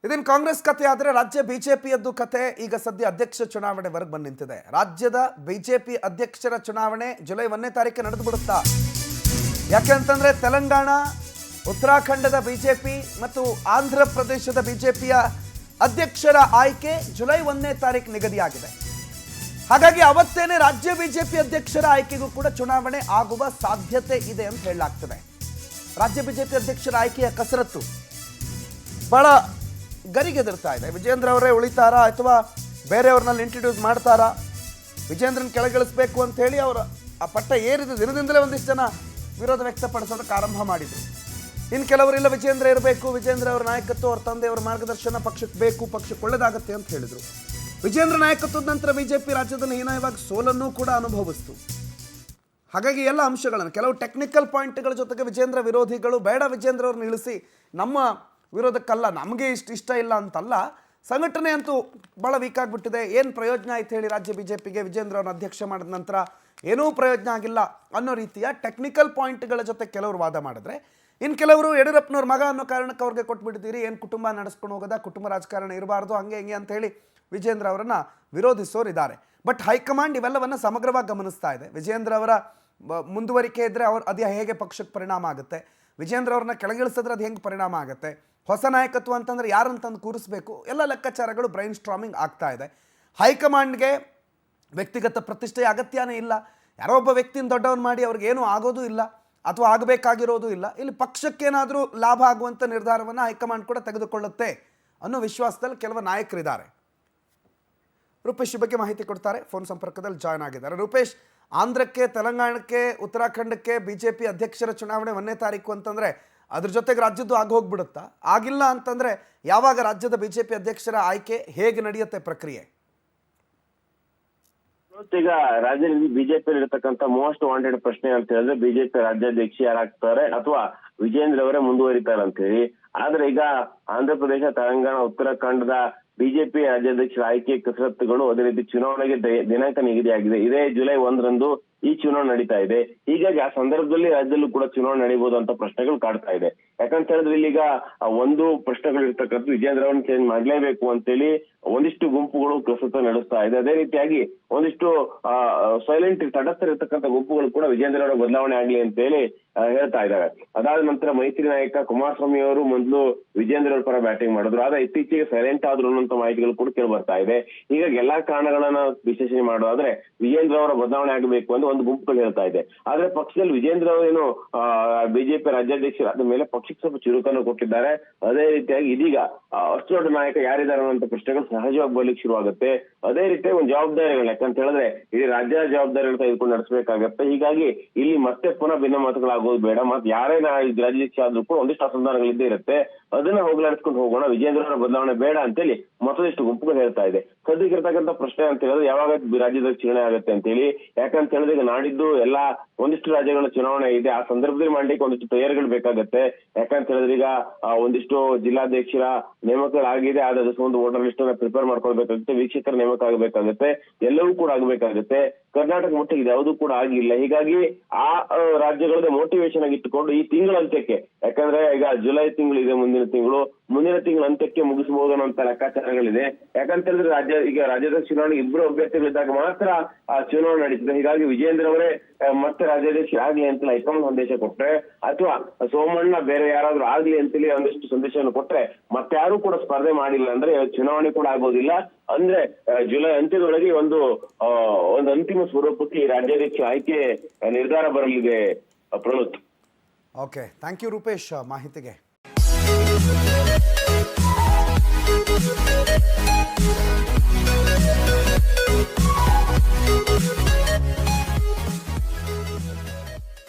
ಇದೇನು ಕಾಂಗ್ರೆಸ್ ಕಥೆ ಆದರೆ ರಾಜ್ಯ ಬಿಜೆಪಿಯದ್ದು ಕಥೆ ಈಗ ಸದ್ಯ ಅಧ್ಯಕ್ಷ ಚುನಾವಣೆವರೆಗೆ ಬಂದು ನಿಂತಿದೆ. ರಾಜ್ಯದ ಬಿಜೆಪಿ ಅಧ್ಯಕ್ಷರ ಚುನಾವಣೆ ಜುಲೈ 1ನೇ ತಾರೀಕು ನಡೆದು ಬಿಡುತ್ತಾ? ಯಾಕೆಂತಂದ್ರೆ ತೆಲಂಗಾಣ, ಉತ್ತರಾಖಂಡದ ಬಿಜೆಪಿ ಮತ್ತು ಆಂಧ್ರ ಪ್ರದೇಶದ ಬಿಜೆಪಿಯ ಅಧ್ಯಕ್ಷರ ಆಯ್ಕೆ ಜುಲೈ 1ನೇ ತಾರೀಕು ನಿಗದಿಯಾಗಿದೆ. ಹಾಗಾಗಿ ಅವತ್ತೇನೆ ರಾಜ್ಯ ಬಿಜೆಪಿ ಅಧ್ಯಕ್ಷರ ಆಯ್ಕೆಗೂ ಕೂಡ ಚುನಾವಣೆ ಆಗುವ ಸಾಧ್ಯತೆ ಇದೆ ಅಂತ ಹೇಳಲಾಗ್ತದೆ. ರಾಜ್ಯ ಬಿಜೆಪಿ ಅಧ್ಯಕ್ಷರ ಆಯ್ಕೆಯ ಕಸರತ್ತು ಬಹಳ ಗರಿಗೆದರ್ತಾ ಇದೆ. ವಿಜೇಂದ್ರ ಅವರೇ ಉಳಿತಾರಾ ಅಥವಾ ಬೇರೆಯವ್ರನ್ನಲ್ಲಿ ಇಂಟ್ರೊಡ್ಯೂಸ್ ಮಾಡ್ತಾರಾ? ವಿಜೇಂದ್ರನ್ ಕೆಳಗಿಳಿಸ್ಬೇಕು ಅಂತ ಹೇಳಿ ಅವರು ಆ ಪಟ್ಟ ಏರಿದ ದಿನದಿಂದಲೇ ಒಂದಿಷ್ಟು ಜನ ವಿರೋಧ ವ್ಯಕ್ತಪಡಿಸೋದಕ್ಕೆ ಆರಂಭ ಮಾಡಿದರು. ಇನ್ನು ಕೆಲವರೆಲ್ಲ ವಿಜೇಂದ್ರ ಇರಬೇಕು, ವಿಜೇಂದ್ರ ಅವರ ನಾಯಕತ್ವ, ಅವ್ರ ತಂದೆಯವರ ಮಾರ್ಗದರ್ಶನ ಪಕ್ಷಕ್ಕೆ ಬೇಕು, ಪಕ್ಷಕ್ಕೆ ಒಳ್ಳೆದಾಗತ್ತೆ ಅಂತ ಹೇಳಿದರು. ವಿಜೇಂದ್ರ ನಾಯಕತ್ವದ ನಂತರ ಬಿಜೆಪಿ ರಾಜ್ಯದಲ್ಲಿ ಹೀನಾಯವಾಗಿ ಸೋಲನ್ನು ಕೂಡ ಅನುಭವಿಸ್ತು. ಹಾಗಾಗಿ ಎಲ್ಲ ಅಂಶಗಳನ್ನು, ಕೆಲವು ಟೆಕ್ನಿಕಲ್ ಪಾಯಿಂಟ್ಗಳ ಜೊತೆಗೆ ವಿಜೇಂದ್ರ ವಿರೋಧಿಗಳು ಬೇಡ ವಿಜೇಂದ್ರ ಅವ್ರನ್ನ ಇಳಿಸಿ, ನಮ್ಮ ವಿರೋಧಕ್ಕಲ್ಲ, ನಮಗೆ ಇಷ್ಟ ಇಲ್ಲ ಅಂತಲ್ಲ, ಸಂಘಟನೆ ಅಂತೂ ಭಾಳ ವೀಕ್ ಆಗಿಬಿಟ್ಟಿದೆ, ಏನು ಪ್ರಯೋಜನ ಆಯ್ತು ಹೇಳಿ ರಾಜ್ಯ ಬಿಜೆಪಿಗೆ ವಿಜೇಂದ್ರ ಅವ್ರನ್ನ ಅಧ್ಯಕ್ಷ ಮಾಡಿದ ನಂತರ ಏನೂ ಪ್ರಯೋಜನ ಆಗಿಲ್ಲ ಅನ್ನೋ ರೀತಿಯ ಟೆಕ್ನಿಕಲ್ ಪಾಯಿಂಟ್ಗಳ ಜೊತೆ ಕೆಲವರು ವಾದ ಮಾಡಿದ್ರೆ, ಇನ್ನು ಕೆಲವರು ಯಡಿಯೂರಪ್ಪನವ್ರ ಮಗ ಅನ್ನೋ ಕಾರಣಕ್ಕೆ ಅವ್ರಿಗೆ ಕೊಟ್ಬಿಟ್ಟಿದ್ದೀರಿ, ಏನು ಕುಟುಂಬ ನಡೆಸ್ಕೊಂಡು ಹೋಗೋದ, ಕುಟುಂಬ ರಾಜಕಾರಣ ಇರಬಾರ್ದು, ಹಂಗೆ ಹಿಂಗೆ ಅಂತ ಹೇಳಿ ವಿಜೇಂದ್ರ ಅವರನ್ನು ವಿರೋಧಿಸೋರಿದ್ದಾರೆ. ಬಟ್ ಹೈಕಮಾಂಡ್ ಇವೆಲ್ಲವನ್ನು ಸಮಗ್ರವಾಗಿ ಗಮನಿಸ್ತಾ ಇದೆ. ವಿಜೇಂದ್ರ ಅವರ ಮುಂದುವರಿಕೆ ಇದ್ದರೆ ಅದು ಹೇಗೆ ಪಕ್ಷಕ್ಕೆ ಪರಿಣಾಮ ಆಗುತ್ತೆ, ವಿಜೇಂದ್ರ ಅವ್ರನ್ನ ಕೆಳಗಿಳಿಸಿದ್ರೆ ಅದು ಹೆಂಗೆ ಪರಿಣಾಮ ಆಗುತ್ತೆ, ಹೊಸ ನಾಯಕತ್ವ ಅಂತಂದ್ರೆ ಯಾರಂತಂದು ಕೂರಿಸ್ಬೇಕು, ಎಲ್ಲ ಲೆಕ್ಕಾಚಾರಗಳು ಬ್ರೈನ್ ಸ್ಟ್ರಾಮಿಂಗ್ ಆಗ್ತಾ ಇದೆ. ಹೈಕಮಾಂಡ್ಗೆ ವ್ಯಕ್ತಿಗತ ಪ್ರತಿಷ್ಠೆಯ ಅಗತ್ಯನೇ ಇಲ್ಲ, ಯಾರೋ ಒಬ್ಬ ವ್ಯಕ್ತಿನ ದೊಡ್ಡವನು ಮಾಡಿ ಅವ್ರಿಗೇನೂ ಆಗೋದು ಇಲ್ಲ ಅಥವಾ ಆಗಬೇಕಾಗಿರೋದು ಇಲ್ಲ, ಇಲ್ಲಿ ಪಕ್ಷಕ್ಕೇನಾದರೂ ಲಾಭ ಆಗುವಂಥ ನಿರ್ಧಾರವನ್ನು ಹೈಕಮಾಂಡ್ ಕೂಡ ತೆಗೆದುಕೊಳ್ಳುತ್ತೆ ಅನ್ನೋ ವಿಶ್ವಾಸದಲ್ಲಿ ಕೆಲವು ನಾಯಕರಿದ್ದಾರೆ. ರೂಪೇಶ್ ಈ ಬಗ್ಗೆ ಮಾಹಿತಿ ಕೊಡ್ತಾರೆ, ಫೋನ್ ಸಂಪರ್ಕದಲ್ಲಿ ಜಾಯ್ನ್ ಆಗಿದ್ದಾರೆ. ರೂಪೇಶ್, ಆಂಧ್ರಕ್ಕೆ, ತೆಲಂಗಾಣಕ್ಕೆ, ಉತ್ತರಾಖಂಡಕ್ಕೆ ಬಿಜೆಪಿ ಅಧ್ಯಕ್ಷರ ಚುನಾವಣೆ 1ನೇ ತಾರೀಕು ಅಂತಂದರೆ ಅದ್ರ ಜೊತೆಗೆ ರಾಜ್ಯದ್ದು ಆಗೋಗ್ಬಿಡುತ್ತಾ? ಆಗಿಲ್ಲ ಅಂತಂದರೆ ಯಾವಾಗ ರಾಜ್ಯದ ಬಿಜೆಪಿ ಅಧ್ಯಕ್ಷರ ಆಯ್ಕೆ, ಹೇಗೆ ನಡೆಯುತ್ತೆ ಪ್ರಕ್ರಿಯೆ? ಈಗ ರಾಜ್ಯದಲ್ಲಿ ಬಿಜೆಪಿ ಇರತಕ್ಕಂತ ಮೋಸ್ಟ್ ವಾಂಟೆಡ್ ಪ್ರಶ್ನೆ ಅಂತ ಹೇಳಿದ್ರೆ ಬಿಜೆಪಿ ರಾಜ್ಯಾಧ್ಯಕ್ಷ ಯಾರಾಗ್ತಾರೆ ಅಥವಾ ವಿಜೇಂದ್ರ ಅವರೇ ಮುಂದುವರಿತಾರೆ ಅಂತ ಹೇಳಿ. ಆದ್ರೆ ಈಗ ಆಂಧ್ರ ಪ್ರದೇಶ, ತೆಲಂಗಾಣ, ಉತ್ತರಾಖಂಡದ ಬಿಜೆಪಿ ರಾಜ್ಯಾಧ್ಯಕ್ಷರ ಆಯ್ಕೆ ಕಸರತ್ತುಗಳು, ಅದೇ ರೀತಿ ಚುನಾವಣೆಗೆ ದಿನಾಂಕ ನಿಗದಿಯಾಗಿದೆ. ಇದೇ ಜುಲೈ 1ರಂದು ಈ ಚುನಾವಣೆ ನಡೀತಾ ಇದೆ. ಹೀಗಾಗಿ ಆ ಸಂದರ್ಭದಲ್ಲಿ ರಾಜ್ಯದಲ್ಲೂ ಕೂಡ ಚುನಾವಣೆ ನಡೀಬಹುದು ಅಂತ ಪ್ರಶ್ನೆಗಳು ಕಾಡ್ತಾ ಇದೆ. ಯಾಕಂತ ಹೇಳಿದ್ರೆ ಇಲ್ಲಿಗ ಒಂದು ಪ್ರಶ್ನೆಗಳು ಇರ್ತಕ್ಕಂಥ ವಿಜೇಂದ್ರ ಅವರನ್ನು ಚೇಂಜ್ ಮಾಡ್ಲೇಬೇಕು ಅಂತೇಳಿ ಒಂದಿಷ್ಟು ಗುಂಪುಗಳು ಕಸರತ್ತು ನಡೆಸ್ತಾ ಇದೆ. ಅದೇ ರೀತಿಯಾಗಿ ಒಂದಿಷ್ಟು ಸೈಲೆಂಟ್ ತಟಸ್ಥರಿರ್ತಕ್ಕಂಥ ಗುಂಪುಗಳು ಕೂಡ ವಿಜೇಂದ್ರ ಅವರ ಬದಲಾವಣೆ ಆಗ್ಲಿ ಅಂತ ಹೇಳಿ ಹೇಳ್ತಾ ಇದ್ದಾರೆ. ಅದಾದ ನಂತರ ಮೈತ್ರಿ ನಾಯಕ ಕುಮಾರಸ್ವಾಮಿ ಅವರು ಮೊದಲು ವಿಜೇಂದ್ರ ಅವರ ಪರ ಬ್ಯಾಟಿಂಗ್ ಮಾಡಿದ್ರು, ಆದ್ರೆ ಇತ್ತೀಚೆಗೆ ಸೈಲೆಂಟ್ ಆದ್ರು ಅನ್ನೋ ಮಾಹಿತಿಗಳು ಕೂಡ ಕೇಳಿ ಬರ್ತಾ ಇದೆ. ಹೀಗಾಗಿ ಎಲ್ಲಾ ಕಾರಣಗಳನ್ನ ವಿಶ್ಲೇಷಣೆ ಮಾಡೋದಾದ್ರೆ ವಿಜೇಂದ್ರ ಅವರ ಬದಲಾವಣೆ ಆಗಬೇಕು ಅಂತ ಒಂದು ಗುಂಪುಗಳು ಹೇಳ್ತಾ ಇದೆ. ಆದ್ರೆ ಪಕ್ಷದಲ್ಲಿ ವಿಜೇಂದ್ರ ಅವರೇನು ಬಿಜೆಪಿ ರಾಜ್ಯಾಧ್ಯಕ್ಷರಾದ ಮೇಲೆ ಪಕ್ಷಕ್ಕೆ ಸ್ವಲ್ಪ ಚುರುಕನ್ನು ಕೊಟ್ಟಿದ್ದಾರೆ. ಅದೇ ರೀತಿಯಾಗಿ ಇದೀಗ ಅಷ್ಟು ದೊಡ್ಡ ನಾಯಕ ಯಾರಿದ್ದಾರೆ ಅನ್ನೋ ಪ್ರಶ್ನೆಗಳು ಸಹಜವಾಗಿ ಬರ್ಲಿಕ್ಕೆ ಶುರುವಾಗುತ್ತೆ. ಅದೇ ರೀತಿಯಾಗಿ ಒಂದು ಜವಾಬ್ದಾರಿಗಳು, ಯಾಕಂತ ಹೇಳಿದ್ರೆ ಇಡೀ ರಾಜ್ಯದ ಜವಾಬ್ದಾರಿಗಳು ತೆಗೆದುಕೊಂಡು ನಡೆಸಬೇಕಾಗತ್ತೆ. ಹೀಗಾಗಿ ಇಲ್ಲಿ ಮತ್ತೆ ಪುನಃ ಭಿನ್ನ ಮತಗಳಾಗೋದು ಬೇಡ, ಮತ್ತೆ ಯಾರೇ ರಾಜ್ಯಾಧ್ಯಕ್ಷ ಆದ್ರೂ ಕೂಡ ಒಂದಿಷ್ಟು ಅಸಮಾಧಾನಗಳಿದ್ದೇ ಇರುತ್ತೆ, ಅದನ್ನ ಹೋಗ್ಲಾಡಿಸ್ಕೊಂಡು ಹೋಗೋಣ, ವಿಜೇಂದ್ರ ಅವರ ಬದಲಾವಣೆ ಬೇಡ ಅಂತೇಳಿ ಮತ್ತೊಂದಿಷ್ಟು ಗುಂಪುಗಳು ಹೇಳ್ತಾ ಇದೆ. ಸದ್ಯಕ್ಕೆ ಇರ್ತಕ್ಕಂಥ ಪ್ರಶ್ನೆ ಅಂತ ಹೇಳಿದ್ರೆ ಯಾವಾಗ ರಾಜ್ಯದ ಚುನಾವಣೆ ಆಗುತ್ತೆ ಅಂತ ಹೇಳಿ. ಯಾಕಂತ ಹೇಳಿದ್ರೆ ಈಗ ನಾಡಿದ್ದು ಎಲ್ಲಾ ಒಂದಿಷ್ಟು ರಾಜ್ಯಗಳ ಚುನಾವಣೆ ಇದೆ, ಆ ಸಂದರ್ಭದಲ್ಲಿ ಮಾಡ್ಲಿಕ್ಕೆ ಒಂದಿಷ್ಟು ತಯಾರಿಗಳು ಬೇಕಾಗತ್ತೆ. ಯಾಕಂತ ಹೇಳಿದ್ರೆ ಈಗ ಒಂದಿಷ್ಟು ಜಿಲ್ಲಾಧ್ಯಕ್ಷರ ನೇಮಕಗಳಾಗಿದೆ, ಆದ್ರೆ ಒಂದು ವೋಟರ್ ಲಿಸ್ಟ್ ಅನ್ನ ಪ್ರಿಪೇರ್ ಮಾಡ್ಕೊಳ್ಬೇಕಾಗುತ್ತೆ, ವೀಕ್ಷಕರ ನೇಮಕ ಆಗಬೇಕಾಗುತ್ತೆ, ಎಲ್ಲವೂ ಕೂಡ ಆಗಬೇಕಾಗುತ್ತೆ. ಕರ್ನಾಟಕ ಮಟ್ಟಿಗೆ ಇದು ಯಾವುದೂ ಕೂಡ ಆಗಿಲ್ಲ. ಹೀಗಾಗಿ ಆ ರಾಜ್ಯಗಳನ್ನ ಮೋಟಿವೇಶನ್ ಆಗಿ ಇಟ್ಟುಕೊಂಡು ಈ ತಿಂಗಳ ಅಂತ್ಯಕ್ಕೆ, ಯಾಕಂದ್ರೆ ಈಗ ಜುಲೈ ತಿಂಗಳು ಇದೆ, ಮುಂದಿನ ತಿಂಗಳ ಅಂತ್ಯಕ್ಕೆ ಮುಗಿಸಬಹುದು ಅನ್ನೋ ಲೆಕ್ಕಾಚಾರಗಳಿದೆ. ಯಾಕಂತ ಹೇಳಿದ್ರೆ ರಾಜ್ಯದ ಚುನಾವಣೆ ಇಬ್ಬರು ಅಭ್ಯರ್ಥಿಗಳಿದ್ದಾಗ ಮಾತ್ರ ಆ ಚುನಾವಣೆ ನಡೀತದೆ. ಹೀಗಾಗಿ ವಿಜೇಂದ್ರ ಅವರೇ ಮತ್ತೆ ರಾಜ್ಯಾಧ್ಯಕ್ಷ ಆಗ್ಲಿ ಅಂತ ಹೈಕಮಾಂಡ್ ಸಂದೇಶ ಕೊಟ್ರೆ, ಅಥವಾ ಸೋಮಣ್ಣ ಬೇರೆ ಯಾರಾದ್ರೂ ಆಗ್ಲಿ ಅಂತೇಳಿ ಒಂದಿಷ್ಟು ಸಂದೇಶವನ್ನು ಕೊಟ್ರೆ, ಮತ್ತೆ ಯಾರು ಕೂಡ ಸ್ಪರ್ಧೆ ಮಾಡಿಲ್ಲ ಅಂದ್ರೆ ಚುನಾವಣೆ ಕೂಡ ಆಗೋದಿಲ್ಲ. ಅಂದ್ರೆ ಜುಲೈ ಅಂತ್ಯದೊಳಗೆ ಒಂದು ಅಂತಿಮ ಸ್ವರೂಪಕ್ಕೆ ಈ ರಾಜ್ಯಾಧ್ಯಕ್ಷ ಆಯ್ಕೆ ನಿರ್ಧಾರ ಬರಲಿದೆ. ಪ್ರಣುತ್. ಓಕೆ, ಥ್ಯಾಂಕ್ ಯು ರೂಪೇಶ್ ಮಾಹಿತಿಗೆ.